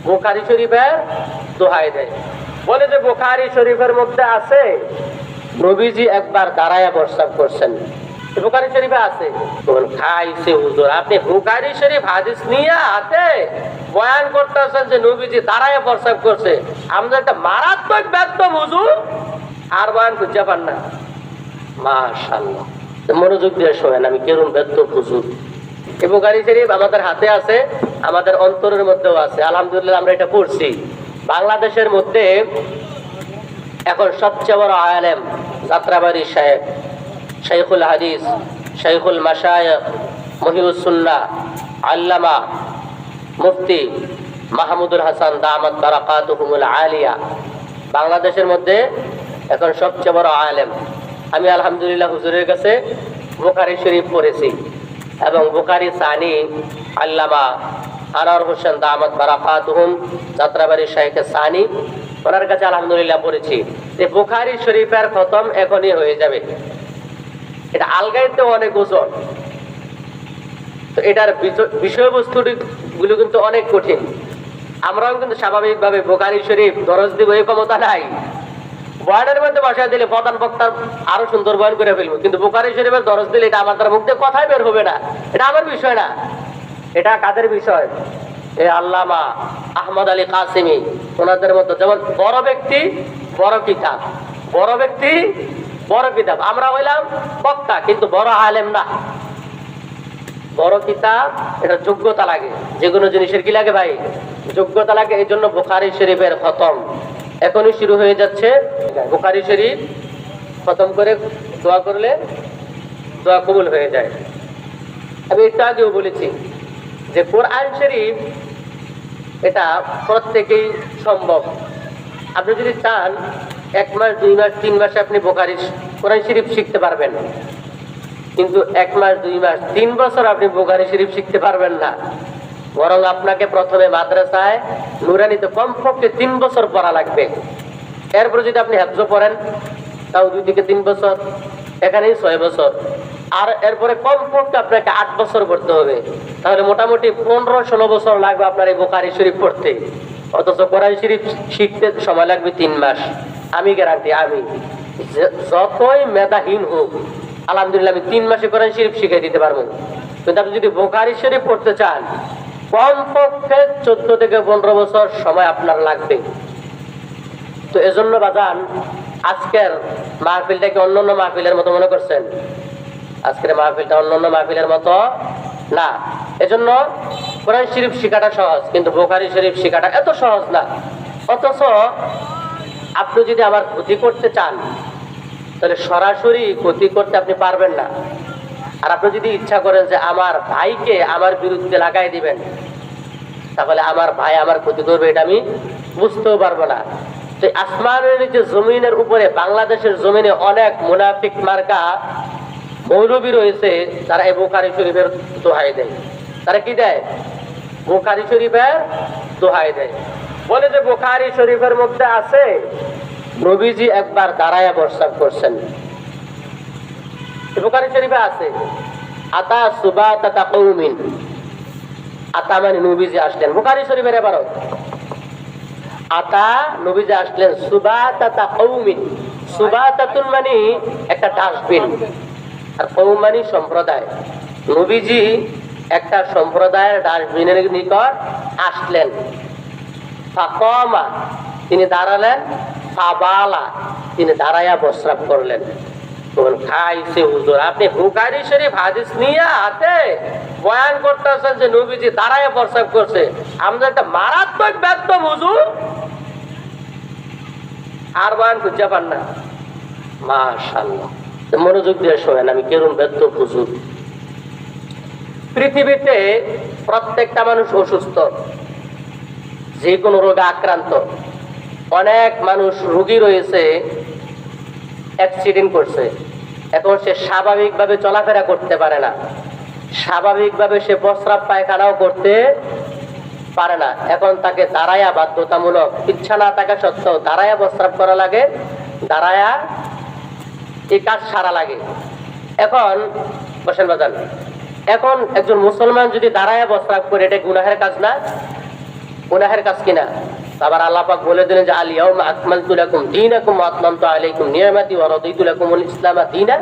বুখারী শরীফের দোহাই দেয়, বলে যে বুখারী শরীফের মধ্যে আছে নবীজি একবার দাঁড়ায়া প্রস্রাব করছেন। বুখারী শরীফে আছে। খাইছে হুজুর, আপনি বুখারী শরীফ হাদিস নিয়ে হাতে বয়ান করতেছেন যে নবীজি দাঁড়ায়া প্রস্রাব করছে, আমাদের একটা মারাত্মক ব্যর্থ হুজুর, আর বয়ান খুঁজে পান না। মাশাআল্লাহ, মনোযোগ দিয়ে শোনেন আমি কেরম ব্যর্থ হুজুর। এই বুখারী শরীফ আমাদের হাতে আছে, আমাদের অন্তরের মধ্যেও আছে, আলহামদুলিল্লাহ আমরা এটা পড়ছি। বাংলাদেশের মধ্যে এখন সবচেয়ে বড় আলেম যাত্রাবাড়ি সাহেব, শাইখুল হাদিস, শাইখুল মাশায়েখ, মুহিউস সুন্নাহ, আল্লামা মুফতি মাহমুদুল হাসান দামাত বারাকাতুহুমুল আলিয়া বাংলাদেশের মধ্যে এখন সবচেয়ে বড় আলেম। আমি আলহামদুলিল্লাহ হুজুরের কাছে বুখারী শরীফ পড়েছি এবং বুখারী সানি আল্লামা আনোয়ার হোসেন দামাত বারাকাতুহুম যাত্রাবাড়ি শাইখে সানি, ওনার কাছে আলহামদুলিল্লাহ পড়েছি যে বুখারী শরীফের খতম এখনই হয়ে যাবে। এটা আলগাইতে অনেক ওজন, তো এটার বিষয়বস্তুটি গুলো কিন্তু অনেক কঠিন। আমরাও কিন্তু স্বাভাবিকভাবে বুখারী শরীফ দরজ দিব এই ক্ষমতা নাই। বয়ানের মধ্যে বসায় দিলে প্রধান বক্তার আরো সুন্দর বয়ান করে ফেলবো, কিন্তু বুখারী শরীফের দরজ দিলে এটা আমার মুখ দিয়ে কথাই বের হবে না। এটা আমার বিষয় না, এটা কাদের বিষয়? এই আল্লামা আহমদ আলী কাসিমি, ওনাদের মতো যেমন বড় ব্যক্তি বড় কিতাব, বড় ব্যক্তি বড় কিতাব। আমরা হইলাম বক্তা কিন্তু বড় আলেম না। বড় কিতাব এটা যোগ্যতা লাগে, যে কোনো জিনিসের কি লাগে ভাই? যোগ্যতা লাগে। এই জন্য বুখারী শরীফের খতম এখনই শুরু হয়ে যাচ্ছে। বুখারী শরীফ খতম করে দোয়া করলে দোয়া কবুল হয়ে যায়। আমি একটু আগেও বলেছি যে কোরআন শরীফ এটা প্রত্যেকেই সম্ভব। আপনি যদি চান 1 মাস 2 মাস 3 মাসে আপনি কোরআন শরীফ শিখতে পারবেন, কিন্তু 1 মাস 2 মাস 3 বছর আপনি বুখারী শরীফ শিখতে পারবেন না। বরং আপনাকে প্রথমে মাদ্রাসায় নুরানিতে কমপক্ষে 3 বছর পড়া লাগবে। এরপরে যদি আপনি হেফজ পড়েন তাও 2 থেকে 3 বছর, এখানেই 6 বছর। আর এরপরে কমপক্ষে আপনাকে 8 বছর পড়তে হবে। তাহলে মোটামুটি 15-16 বছর লাগবে আপনার এই বুখারী শরীফ পড়তে। অথচ কোরআন শরীফ শিখতে সময় লাগবে 3 মাস। আমি গ্যারান্টি, আমি যতই মেধাহীন হোক আলহামদুলিল্লাহ আমি 3 মাসে কোরআন শরীফ শিখিয়ে দিতে পারবো। কিন্তু আপনি যদি বুখারী শরীফ পড়তে চান কমপক্ষে 14 থেকে 15 বছর সময় আপনার লাগবে। তো এজন্য বাজান আজকের মাহফিলটাকে অন্যান্য মাহফিলের মতো মনে করছেন? আজকের মাহফিলটা অন্যান্য মাহফিলের মতো না। এজন্য কোরআন শরীফ শেখাটা সহজ, কিন্তু বুখারী শরীফ শেখাটা এত সহজ না। অথচ আপনি যদি আমার ক্ষতি করতে চান তাহলে সরাসরি ক্ষতি করতে আপনি পারবেন না। আর আপনি যদি ইচ্ছা করেন যে আমার ভাইকে আমার বিরুদ্ধে লাগাই দিবেন, তাহলে আমার ভাই আমার ক্ষতি করবে এটা আমি বুঝতেও পারবো না। তো আসমানের নিচে জমিনের উপরে বাংলাদেশের জমিনে অনেক মুনাফিক মার্কা মৌলবী রয়েছে, তারা এই বুখারী শরীফের দোহাই দেয়। তারা কি দেয়? বুখারী শরীফের দোহাই দেয়, বলে যে বুখারী শরীফের মধ্যে আছে নবীজি একবার দাঁড়ায়া প্রস্রাব করছেন। বুখারী শরীফে আছে আতা সুবাতা কওমিন, আতা মানে নবীজি আসলেন। বুখারী শরীফের ইবারত আতা নবীজি আসলেন সুবাতা কওমিন। সুবাতাতুন মানে একটা ডাস্টবিন, আর কওম মানে সম্প্রদায়। নবীজি একটা সম্প্রদায়ের ডাস্টবিনের নিকট আসলেন। ফাকামা তিনি দাঁড়ালেন, ফাবালা তিনি দাঁড়ায়া প্রস্রাব করলেন। খাইছে হুজুর, আপনি বুখারী শরীফ হাদিস নিয়ে হাতে বয়ান করতেছেন যে নবীজি দাঁড়ায়া প্রস্রাব করছে, আমাদের একটা মারাত্মক ব্যর্থ হুজুর, আর বয়ান খুঁজে পান না। মাশাআল্লাহ, মনোযোগ দিয়ে শোনেন আমি কেরম ব্যর্থ হুজুর। পৃথিবীতে প্রত্যেকটা মানুষ অসুস্থ, যে কোনো রোগে আক্রান্ত। অনেক মানুষ রোগী রয়েছে, অ্যাক্সিডেন্ট করছে, এখন সে স্বাভাবিকভাবে চলাফেরা করতে পারে না, স্বাভাবিকভাবে সে প্রস্রাব পায়খানাও করতে পারে না। এখন তাকে দাঁড়ায়া বাধ্যতামূলক, ইচ্ছা না থাকা সত্ত্বেও দাঁড়ায়া প্রস্রাব করা লাগে, দাঁড়ায়া এই কাজ সারা লাগে। এখন বসেন বাজান, এখন একজন মুসলমান যদি দাঁড়ায়া প্রস্রাব করে, এটা গুনাহের কাজ না? গুনাহের কাজ কিনা? আবার আল্লাহ পাক বলে দিলেন যে আল ইয়াউমা আকমালতু লাকুম দীনাকুম ওয়া আতমামতু আলাইকুম নি'মাতি ওয়া রাদিতু লাকুমুল ইসলামা দীনা।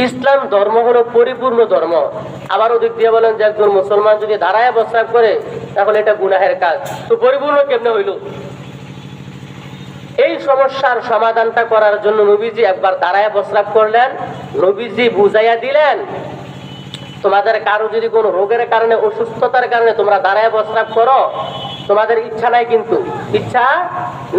ইসলাম ধর্ম হলো পরিপূর্ণ ধর্ম। আবার ওদিক দিয়ে বলেন যে একজন মুসলমান যদি দাঁড়ায় প্রস্রাব করে তাহলে এটা গুনাহের কাজ, তো পরিপূর্ণ কেমনে হইল? এই সমস্যার সমাধানটা করার জন্য নবীজি একবার দাঁড়ায় প্রস্রাব করলেন। নবীজি বুঝাইয়া দিলেন, তোমাদের কারো যদি কোনো রোগের কারণে, অসুস্থতার কারণে তোমরা দাঁড়ায় প্রস্রাব করো, তোমাদের ইচ্ছা নাই, কিন্তু ইচ্ছা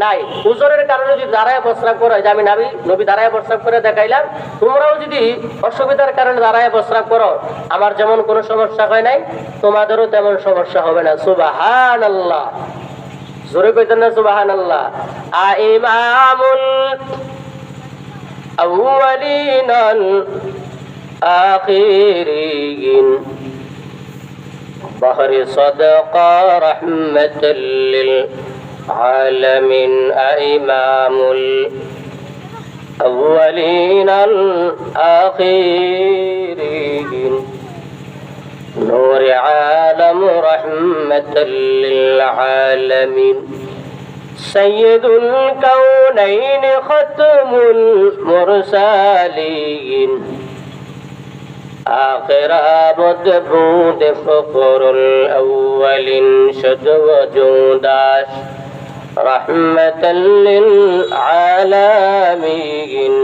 নাই, উজরের কারণে যদি দাঁড়ায় প্রস্রাব করো, যে আমি নবী দাঁড়ায় প্রস্রাব করে দেখাইলাম, তোমরাও যদি অসুবিধার কারণে দাঁড়ায় প্রস্রাব করো, আমার যেমন কোনো সমস্যা হয় নাই, তোমাদেরও তেমন সমস্যা হবে না। সুবহানাল্লাহ, জোরে কইতেন না সুবহানাল্লাহ। আইমামুল আউয়ালিনাল আখিরিন বাহরি সাদাকা রাহমাতাল লিল আলামিন। আইমামুল আউয়ালিনাল আখিরিন نور عالم رحمة للعالمين سيد الكونين ختم المرسلين آخر مدبود فقر الأولين شد وجوداش رحمة للعالمين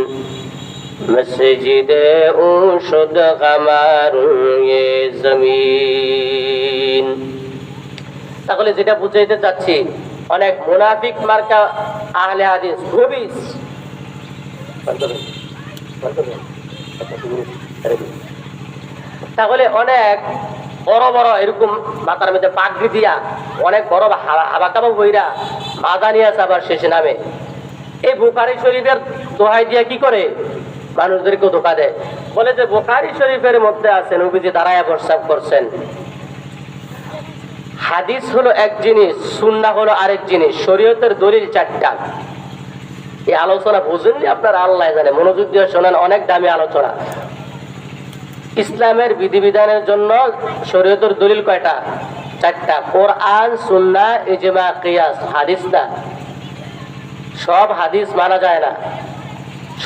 مسجد اوشد غمار জমিন। তাহলে যেটা বুঝাইতে চাচ্ছি, অনেক মুনাফিক মার্কা আহলে হাদিস খবিস, তাহলে অনেক বড় বড় এরকম মাথার মধ্যে পাগড়ি দিয়া অনেক বড় হাবাকাবা বইরা মাদানি আছে আবার শেষে নামে, এই বুখারী শরীফের দোহাই দিয়া কি করে মানুষদেরকে ধোকা দেয়। বলে যে বুখারী শরীফের মধ্যে আছে নবীজি দাঁড়ায়া প্রস্রাব করছেন। হাদিস হলো এক জিনিস, সুন্নাহ হলো আরেক জিনিস। শরীয়তের দলিল চারটা। এই আলোচনা বুঝেননি আপনারা, আল্লাহ জানে, মনোযোগ দিয়ে শোনেন, অনেক দামি আলোচনা। ইসলামের বিধিবিধানের জন্য শরীয়তের দলিল কয়টা? চারটা। কোরআন, সুন্নাহ, ইজমা, কিয়াস। হাদিস না, সব হাদিস মানা যায় না,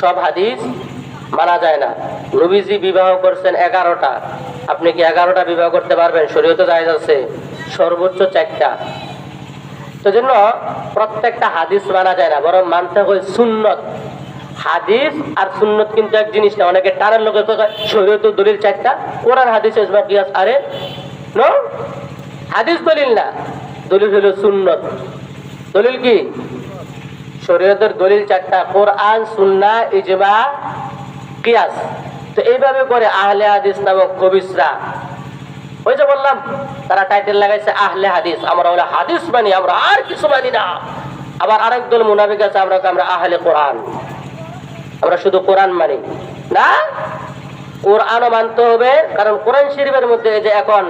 সব হাদিস মানা যায় না। নবীজি বিবাহ করছেন 11টা, আপনি কি 11টা বিবাহ করতে পারবেন? শরীয়তে জায়েজ আছে সর্বোচ্চ 4টা। তো জন্য প্রত্যেকটা হাদিস মানা যায় না, বরং মানতে হয় সুন্নত। হাদিস আর সুন্নত কিন্তু এক জিনিস না। অনেকে টানার লোকের কথা, শরীয়তের দলিল 4টা, কোরআন, হাদিস, ইজমা, কিয়াস। আরে নো, হাদিস দলিল না, দলিল হলো সুন্নত। দলিল কি? শরীয়তের দলিল 4টা, কোরআন, সুন্নাহ, ইজমা, কিয়াস। তো এইভাবে করে আহলে হাদিস নামক খবিসরা, ওই যে বললাম, তারা টাইটেল লাগাইছে আহলে হাদিস। আমরা বলে হাদিস মানি, আমরা আর কিছু মানি না। আবার আরেক দল মুনাফিক আছে, আমরা আহলে কোরআন, আমরা শুধু কোরআন মানি না। কোরআনও মানতে হবে, কারণ কোরআন শরীফের মধ্যে যে এখন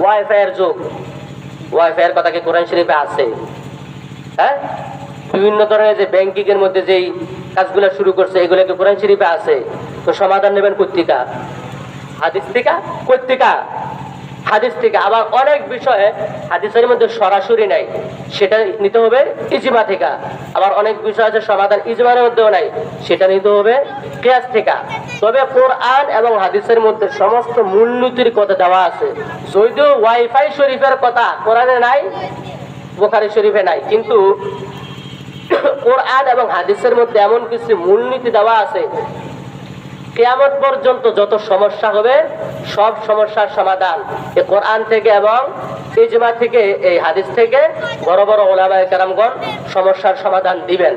ওয়াইফাই এর যুগ, ওয়াইফাই এর কথা কি কোরআন শরীফে আছে? হ্যাঁ, বিভিন্ন ধরনের যে ব্যাংকিং এর মধ্যে যেই কাজগুলো শুরু করছে, এগুলো কি কোরআন শরীফে আছে? তো সমাধান নেবেন কর্তিকা হাদিস থেকে, কর্তিকা হাদিস থেকে। আবার অনেক বিষয়ে হাদিসের মধ্যে সরাসরি নাই, সেটা নিতে হবে ইজমা থেকে। আবার অনেক বিষয় আছে সমাধান ইজমার মধ্যেও নাই, সেটা নিতে হবে কিয়াস থেকে। তবে কোরআন এবং হাদিসের মধ্যে সমস্ত মূলনীতির কথা দেওয়া আছে। যদিও ওয়াইফাই শরীফের কথা কোরআনে নাই, বুখারী শরীফে নাই, কিন্তু কোরআন এবং হাদিসের মধ্যে এমন কিছু মূলনীতি দেওয়া আছে, কিয়ামত পর্যন্ত যত সমস্যা হবে সব সমস্যার সমাধান এই কোরআন থেকে এবং ইজমা থেকে, এই হাদিস থেকে বড় বড় উলামায়ে কেরামগণ সমস্যার সমাধান দিবেন।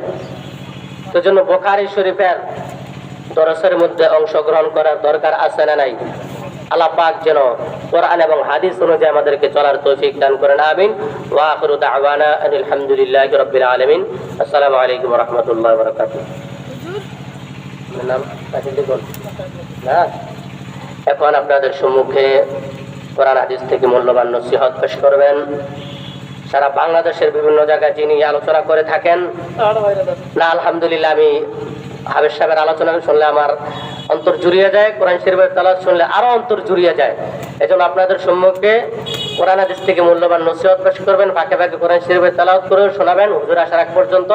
তো জন্য বুখারী শরীফের দরসের মধ্যে অংশগ্রহণ করার দরকার আছে না নাই? আল্লাহ পাক যেন কোরআন এবং হাদিস অনুযায়ী আমাদেরকে চলার তৌফিক দান করেন, আমিন। ওয়া আখিরু দাওয়ানা আলহামদুলিল্লাহি রাব্বিল আলামিন। আসসালামু আলাইকুম ওয়া রাহমাতুল্লাহি ওয়া বারাকাতুহু। এখন আপনাদের সম্মুখে কোরআন হাদিস থেকে মূল্যবান নসিহত পেশ করবেন। সারা বাংলাদেশের বিভিন্ন জায়গায় যিনি আলোচনা করে থাকেন না, আলহামদুলিল্লাহ, আমি হাবেজ সাহেবের আলোচনা শুনলে আমার অন্তর জুড়িয়ে যায়, কোরআন শরীফের তেলাওয়াত শুনলে আরো অন্তর জুড়িয়ে যায়। এজন্য আপনাদের সম্মুখে কোরআন হাদিস থেকে মূল্যবান নসিহত পেশ করবেন, ফাঁকে ফাঁকে কোরআন শরীফের তেলাওয়াত করে শোনাবেন। হুজুর আসার আগ পর্যন্ত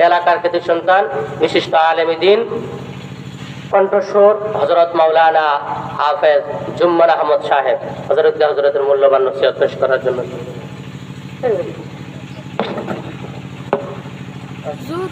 এলাকার কৃতি সন্তান বিশিষ্ট আলেমী দ্বীন কণ্ঠস্বর হযরত মাওলানা হাফেজ জুম্মান আহমদ সাহেব হযরতের মূল্যবান নসিহত পেশ করার জন্য। হুজুর